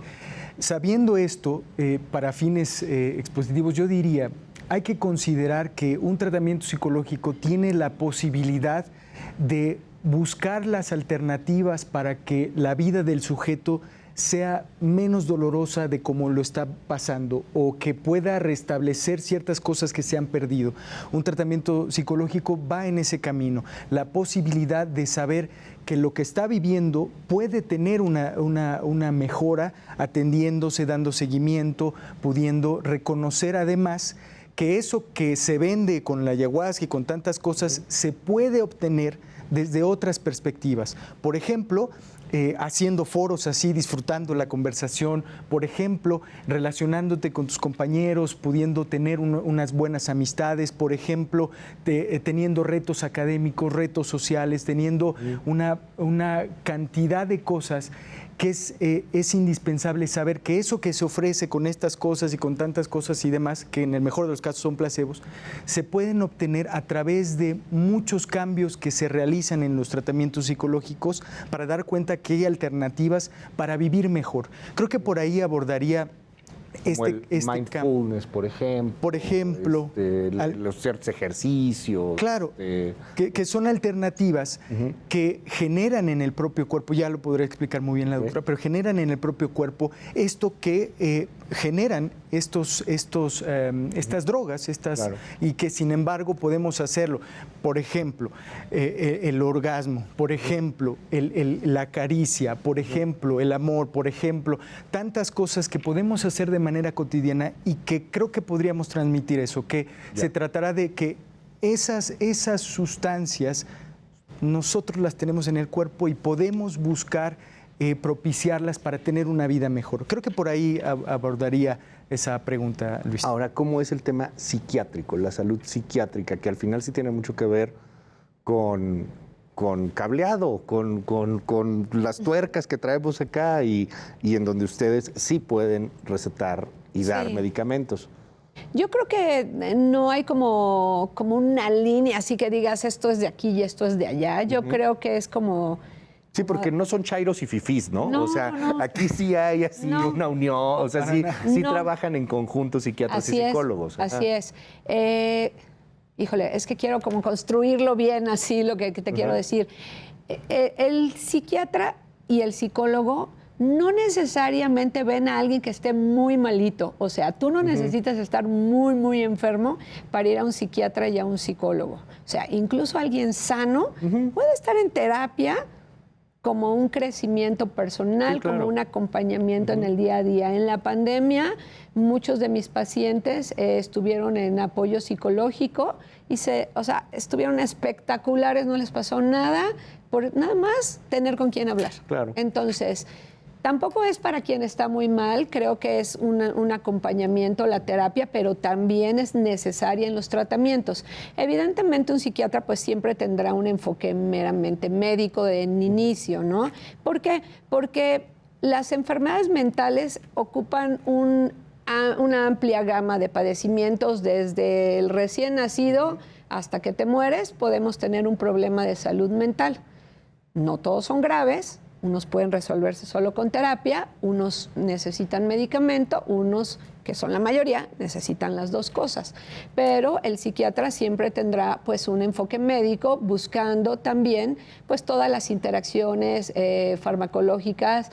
Sabiendo esto, para fines expositivos, yo diría, hay que considerar que un tratamiento psicológico tiene la posibilidad de buscar las alternativas para que la vida del sujeto sea menos dolorosa de cómo lo está pasando o que pueda restablecer ciertas cosas que se han perdido. Un tratamiento psicológico va en ese camino, la posibilidad de saber que lo que está viviendo puede tener una mejora atendiéndose, dando seguimiento, pudiendo reconocer además que eso que se vende con la ayahuasca y con tantas cosas se puede obtener desde otras perspectivas. Por ejemplo, haciendo foros así, disfrutando la conversación, por ejemplo, relacionándote con tus compañeros, pudiendo tener unas buenas amistades, por ejemplo, teniendo retos académicos, retos sociales, teniendo una cantidad de cosas que es indispensable saber que eso que se ofrece con estas cosas y con tantas cosas y demás, que en el mejor de los casos son placebos, se pueden obtener a través de muchos cambios que se realizan en los tratamientos psicológicos para dar cuenta que hay alternativas para vivir mejor. Creo que por ahí abordaría mindfulness, por ejemplo. Los ciertos ejercicios. Claro, que son alternativas que generan en el propio cuerpo, ya lo podré explicar muy bien la doctora, pero generan en el propio cuerpo esto que generan estas drogas, y que sin embargo podemos hacerlo. Por ejemplo, el orgasmo, por ejemplo, la caricia, por ejemplo, el amor, por ejemplo, tantas cosas que podemos hacer de manera cotidiana y que creo que podríamos transmitir eso, que se tratará de que esas sustancias nosotros las tenemos en el cuerpo y podemos buscar propiciarlas para tener una vida mejor. Creo que por ahí abordaría esa pregunta, Luis. Ahora, ¿cómo es el tema psiquiátrico, la salud psiquiátrica, que al final sí tiene mucho que ver con cableado, con las tuercas que traemos acá y en donde ustedes sí pueden recetar y dar medicamentos? Yo creo que no hay como una línea así que digas esto es de aquí y esto es de allá. Yo creo que es como... Sí, porque no son chairos y fifís, ¿no? O sea, aquí sí hay así una unión, o sea, sí trabajan en conjunto psiquiatras y psicólogos. Así es. Híjole, es que quiero como construirlo bien así, lo que te quiero decir. El psiquiatra y el psicólogo no necesariamente ven a alguien que esté muy malito. O sea, tú no necesitas estar muy, muy enfermo para ir a un psiquiatra y a un psicólogo. O sea, incluso alguien sano puede estar en terapia como un crecimiento personal, sí, claro, como un acompañamiento en el día a día. En la pandemia, muchos de mis pacientes estuvieron en apoyo psicológico y estuvieron espectaculares, no les pasó nada, por nada más tener con quién hablar. Claro. Entonces, tampoco es para quien está muy mal, creo que es un acompañamiento, la terapia, pero también es necesaria en los tratamientos. Evidentemente un psiquiatra pues siempre tendrá un enfoque meramente médico en inicio, ¿no? ¿Por qué? Porque las enfermedades mentales ocupan una amplia gama de padecimientos, desde el recién nacido hasta que te mueres, podemos tener un problema de salud mental. No todos son graves. Unos pueden resolverse solo con terapia, unos necesitan medicamento, unos, que son la mayoría, necesitan las dos cosas. Pero el psiquiatra siempre tendrá pues un enfoque médico, buscando también pues todas las interacciones farmacológicas,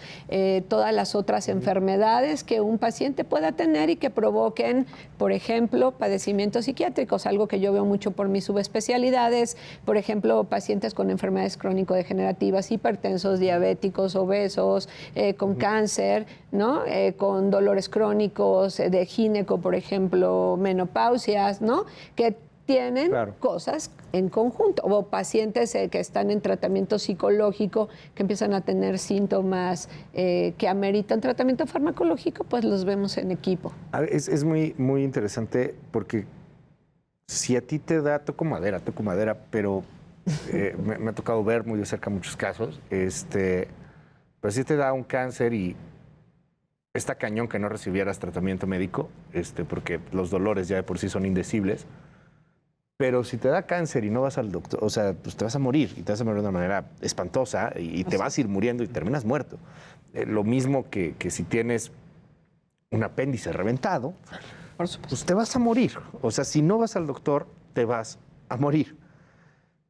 todas las otras enfermedades que un paciente pueda tener y que provoquen, por ejemplo, padecimientos psiquiátricos, algo que yo veo mucho por mis subespecialidades, por ejemplo, pacientes con enfermedades crónico-degenerativas, hipertensos, diabéticos, obesos, con cáncer, ¿no? Con dolores crónicos, de gineco, por ejemplo, menopausias, ¿no? Que tienen cosas en conjunto, o pacientes que están en tratamiento psicológico, que empiezan a tener síntomas que ameritan tratamiento farmacológico, pues los vemos en equipo. Es muy, muy interesante porque si a ti te da, toco madera, pero me ha tocado ver muy de cerca muchos casos, pero si te da un cáncer y está cañón que no recibieras tratamiento médico, porque los dolores ya de por sí son indecibles. Pero si te da cáncer y no vas al doctor, o sea, pues te vas a morir, y te vas a morir de una manera espantosa, y te vas a ir muriendo y terminas muerto. Lo mismo que si tienes un apéndice reventado, pues te vas a morir. O sea, si no vas al doctor, te vas a morir.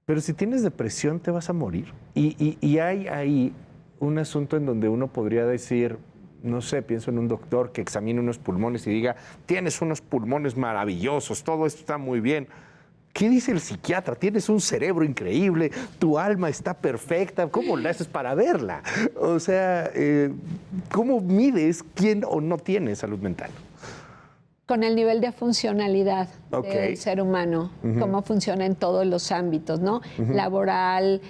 Pero si tienes depresión, te vas a morir. Y hay ahí un asunto en donde uno podría decir, no sé, pienso en un doctor que examine unos pulmones y diga, tienes unos pulmones maravillosos, todo esto está muy bien. ¿Qué dice el psiquiatra? Tienes un cerebro increíble, tu alma está perfecta, ¿cómo le haces para verla? O sea, ¿cómo mides quién o no tiene salud mental? Con el nivel de funcionalidad del ser humano, cómo funciona en todos los ámbitos, ¿no? Laboral,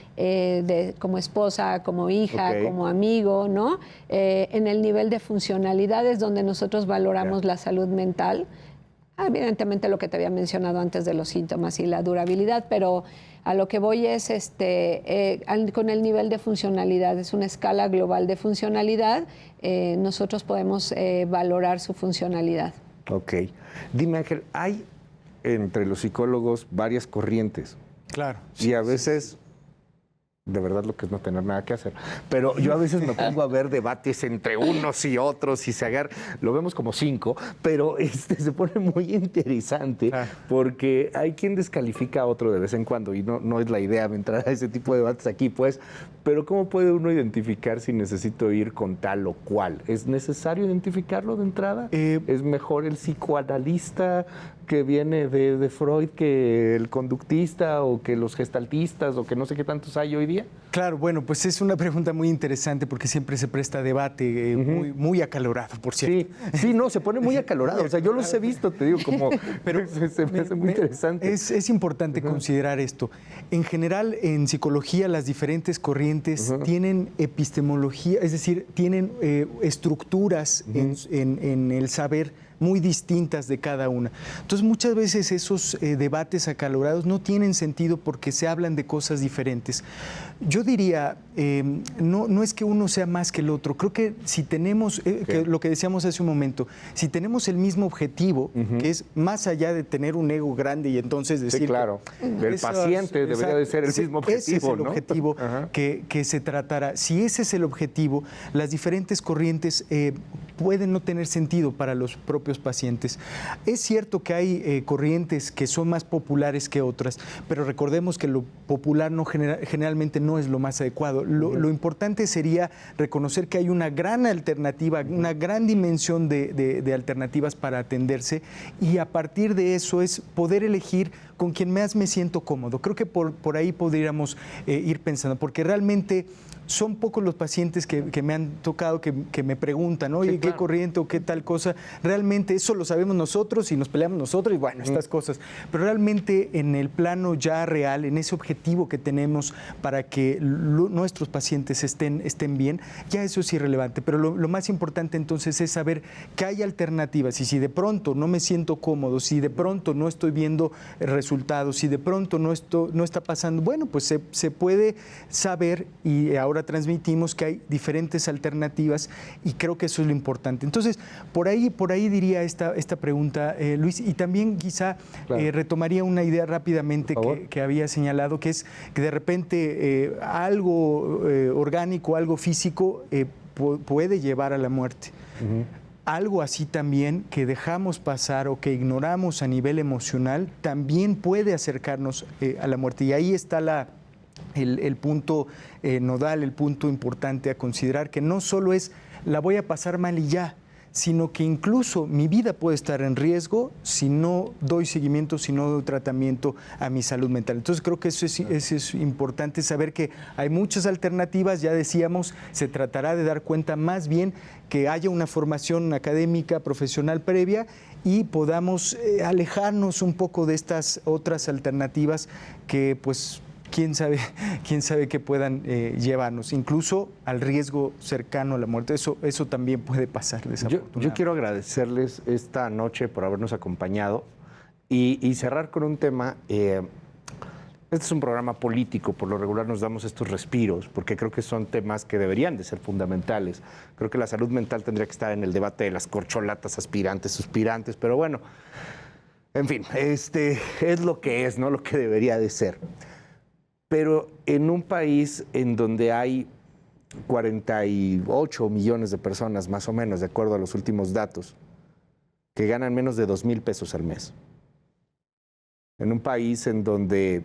como esposa, como hija, como amigo, ¿no? En el nivel de funcionalidad es donde nosotros valoramos la salud mental. Evidentemente lo que te había mencionado antes de los síntomas y la durabilidad, pero a lo que voy es con el nivel de funcionalidad, es una escala global de funcionalidad, nosotros podemos valorar su funcionalidad. Ok. Dime, Ángel, hay entre los psicólogos varias corrientes. Claro. Y a veces, de verdad, lo que es no tener nada que hacer. Pero yo a veces me pongo a ver debates entre unos y otros y lo vemos como 5, pero se pone muy interesante porque hay quien descalifica a otro de vez en cuando y no es la idea entrar a ese tipo de debates aquí, pues. Pero ¿cómo puede uno identificar si necesito ir con tal o cual? ¿Es necesario identificarlo de entrada? ¿Es mejor el psicoanalista que viene de Freud que el conductista o que los gestaltistas o que no sé qué tantos hay hoy día? Claro, bueno, pues es una pregunta muy interesante porque siempre se presta debate muy acalorado, por cierto. Sí, no, se pone muy acalorado. O sea, yo los he visto, te digo, pero se me hace muy interesante. Es importante considerar esto. En general, en psicología, las diferentes corrientes tienen epistemología, es decir, tienen estructuras en el saber muy distintas de cada una. Entonces, muchas veces esos debates acalorados no tienen sentido porque se hablan de cosas diferentes. Yo diría, no es que uno sea más que el otro. Creo que si tenemos, que lo que decíamos hace un momento, si tenemos el mismo objetivo, que es más allá de tener un ego grande y entonces decir... Sí, claro. El paciente debería de ser el mismo objetivo, ese es el objetivo que se tratará. Si ese es el objetivo, las diferentes corrientes pueden no tener sentido para los propios propios pacientes. Es cierto que hay corrientes que son más populares que otras, pero recordemos que lo popular generalmente no es lo más adecuado. Lo importante sería reconocer que hay una gran alternativa, una gran dimensión de alternativas para atenderse, y a partir de eso es poder elegir con quien más me siento cómodo. Creo que por ahí podríamos ir pensando, porque realmente son pocos los pacientes que me han tocado que me preguntan, oye, sí, claro, ¿qué corriente o qué tal cosa? Realmente eso lo sabemos nosotros y nos peleamos nosotros y bueno, estas cosas. Pero realmente en el plano ya real, en ese objetivo que tenemos para que nuestros pacientes estén bien, ya eso es irrelevante. Pero lo más importante entonces es saber que hay alternativas, y si de pronto no me siento cómodo, si de pronto no estoy viendo resultados, si de pronto no está pasando, bueno, pues se puede saber, y ahora transmitimos que hay diferentes alternativas, y creo que eso es lo importante. Entonces, por ahí diría esta pregunta, Luis, y también quizá claro, retomaría una idea rápidamente que había señalado, que es que de repente algo orgánico, algo físico puede llevar a la muerte. Algo así también que dejamos pasar o que ignoramos a nivel emocional también puede acercarnos a la muerte, y ahí está el punto nodal, el punto importante a considerar, que no solo es la voy a pasar mal y ya, sino que incluso mi vida puede estar en riesgo si no doy seguimiento, si no doy tratamiento a mi salud mental. Entonces creo que eso es importante, saber que hay muchas alternativas. Ya decíamos, se tratará de dar cuenta más bien que haya una formación académica, profesional previa, y podamos alejarnos un poco de estas otras alternativas que pues quién sabe que puedan llevarnos incluso al riesgo cercano a la muerte. Eso también puede pasar, desafortunadamente. Yo quiero agradecerles esta noche por habernos acompañado y cerrar con un tema. Este es un programa político, por lo regular nos damos estos respiros, porque creo que son temas que deberían de ser fundamentales. Creo que la salud mental tendría que estar en el debate de las corcholatas aspirantes, suspirantes, pero bueno, en fin, es lo que es, no lo que debería de ser. Pero en un país en donde hay 48 millones de personas, más o menos, de acuerdo a los últimos datos, que ganan menos de 2,000 pesos al mes. En un país en donde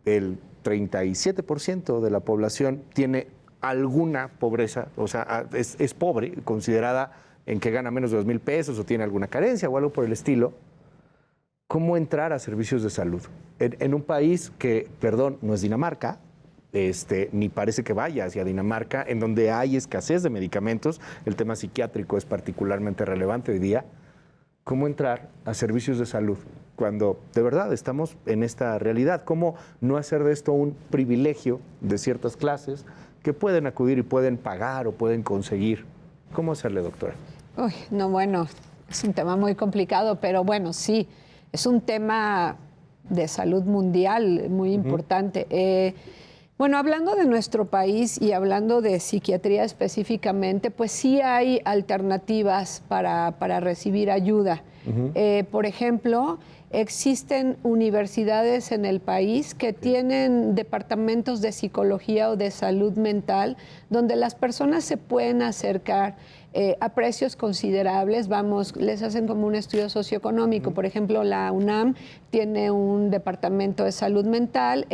el 37% de la población tiene alguna pobreza, o sea, es pobre, considerada en que gana menos de 2,000 pesos o tiene alguna carencia o algo por el estilo. ¿Cómo entrar a servicios de salud? En un país que, perdón, no es Dinamarca, ni parece que vaya hacia Dinamarca, en donde hay escasez de medicamentos, el tema psiquiátrico es particularmente relevante hoy día. ¿Cómo entrar a servicios de salud cuando de verdad estamos en esta realidad? ¿Cómo no hacer de esto un privilegio de ciertas clases que pueden acudir y pueden pagar o pueden conseguir? ¿Cómo hacerle, doctora? Uy, no, bueno, es un tema muy complicado, pero bueno, sí. Es un tema de salud mundial muy importante. Bueno, hablando de nuestro país y hablando de psiquiatría específicamente, pues sí hay alternativas para recibir ayuda. Por ejemplo, existen universidades en el país que tienen departamentos de psicología o de salud mental donde las personas se pueden acercar a precios considerables, les hacen como un estudio socioeconómico. Por ejemplo, la UNAM tiene un departamento de salud mental,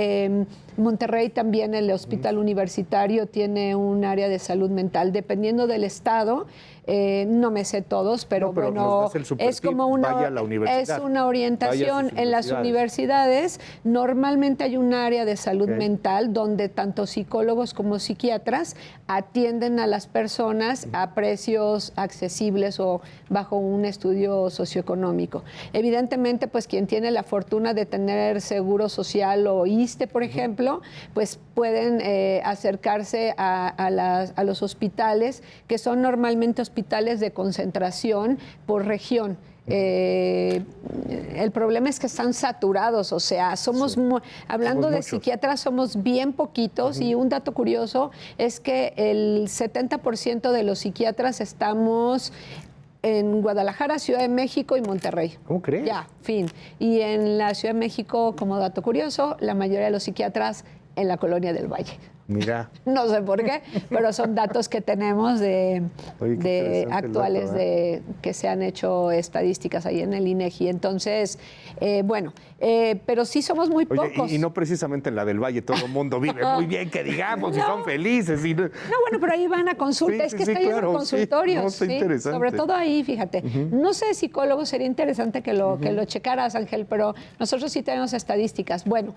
Monterrey también, el hospital universitario tiene un área de salud mental, dependiendo del estado. No me sé todos, pero bueno, es como una orientación. En las universidades normalmente hay un área de salud mental donde tanto psicólogos como psiquiatras atienden a las personas a precios accesibles o bajo un estudio socioeconómico. Evidentemente, pues quien tiene la fortuna de tener seguro social o ISSSTE, por ejemplo, pues pueden acercarse a los hospitales, que son normalmente hospitales de concentración por región. El problema es que están saturados, o sea, hablando de psiquiatras, somos bien poquitos, y un dato curioso es que el 70% de los psiquiatras estamos en Guadalajara, Ciudad de México y Monterrey. ¿Cómo crees? Ya, fin. Y en la Ciudad de México, como dato curioso, la mayoría de los psiquiatras en la Colonia del Valle. Mira. No sé por qué, pero son datos que tenemos de Oye, qué interesante el actuales dato, ¿eh? que se han hecho estadísticas ahí en el INEGI. Entonces, pero sí somos muy Oye, pocos. y no precisamente en la del Valle todo el mundo vive muy bien, que digamos, y son felices. Y... No, bueno, pero ahí van a consulta. Sí, Es que sí, está lleno claro, de consultorios. sí. No, está sí. interesante. Sobre todo ahí, fíjate. No sé, psicólogo, sería interesante que lo checaras, Ángel, pero nosotros sí tenemos estadísticas. Bueno,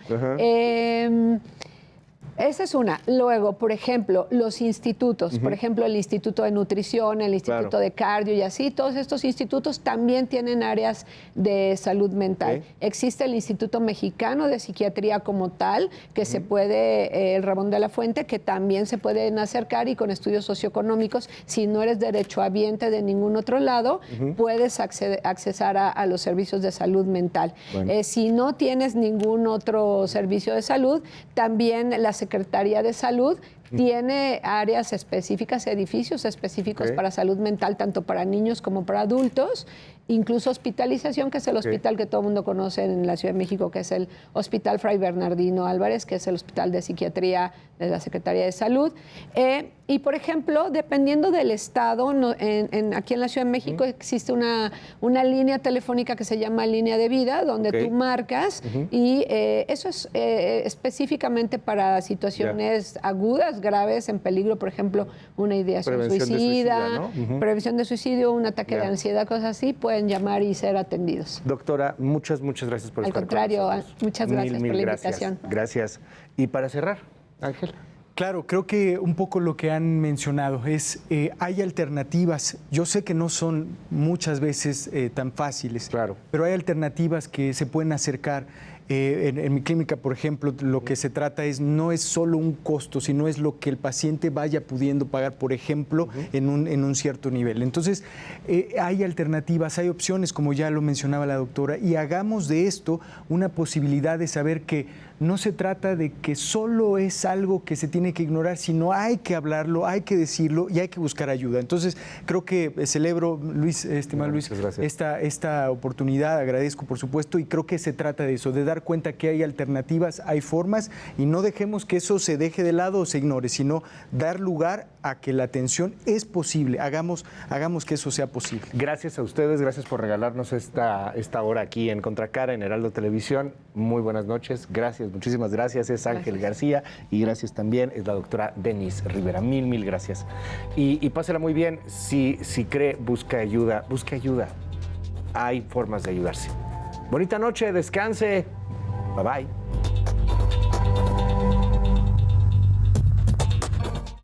esa es una. Luego, por ejemplo, los institutos. Por ejemplo, el Instituto de Nutrición, el Instituto de Cardio y así. Todos estos institutos también tienen áreas de salud mental. Okay. Existe el Instituto Mexicano de Psiquiatría como tal, que se puede, el Ramón de la Fuente, que también se pueden acercar y con estudios socioeconómicos, si no eres derechohabiente de ningún otro lado, puedes accesar a los servicios de salud mental. Bueno. Si no tienes ningún otro servicio de salud, también la Secretaría de Salud tiene áreas específicas, edificios específicos para salud mental, tanto para niños como para adultos, incluso hospitalización, que es el hospital que todo el mundo conoce en la Ciudad de México, que es el Hospital Fray Bernardino Álvarez, que es el Hospital de Psiquiatría de la Secretaría de Salud. Y, por ejemplo, dependiendo del estado, aquí en la Ciudad de México existe una línea telefónica que se llama Línea de Vida, donde tú marcas, y eso es específicamente para situaciones agudas, graves, en peligro, por ejemplo, una ideación suicida, prevención de suicidio, un ataque de ansiedad, cosas así, pueden llamar y ser atendidos. Doctora, muchas gracias por estar con nosotros. Al contrario, muchas gracias por la invitación. Gracias. Y para cerrar, Ángel. Claro, creo que un poco lo que han mencionado es, hay alternativas. Yo sé que no son muchas veces tan fáciles, pero hay alternativas que se pueden acercar. En mi clínica, por ejemplo, lo que se trata no es solo un costo, sino es lo que el paciente vaya pudiendo pagar, por ejemplo, en un cierto nivel. Entonces, hay alternativas, hay opciones, como ya lo mencionaba la doctora, y hagamos de esto una posibilidad de saber que no se trata de que solo es algo que se tiene que ignorar, sino hay que hablarlo, hay que decirlo y hay que buscar ayuda. Entonces, creo que celebro, Luis, estimado Luis, esta oportunidad, agradezco por supuesto, y creo que se trata de eso, de dar cuenta que hay alternativas, hay formas, y no dejemos que eso se deje de lado o se ignore, sino dar lugar a que la atención es posible. Hagamos que eso sea posible. Gracias a ustedes, gracias por regalarnos esta hora aquí en Contracara, en Heraldo Televisión. Muy buenas noches, gracias, muchísimas gracias. Es Ángel García y gracias también, es la doctora Denise Rivera. Mil gracias. Y pásela muy bien. Si cree, busque ayuda. Hay formas de ayudarse. Bonita noche, descanse. Bye bye.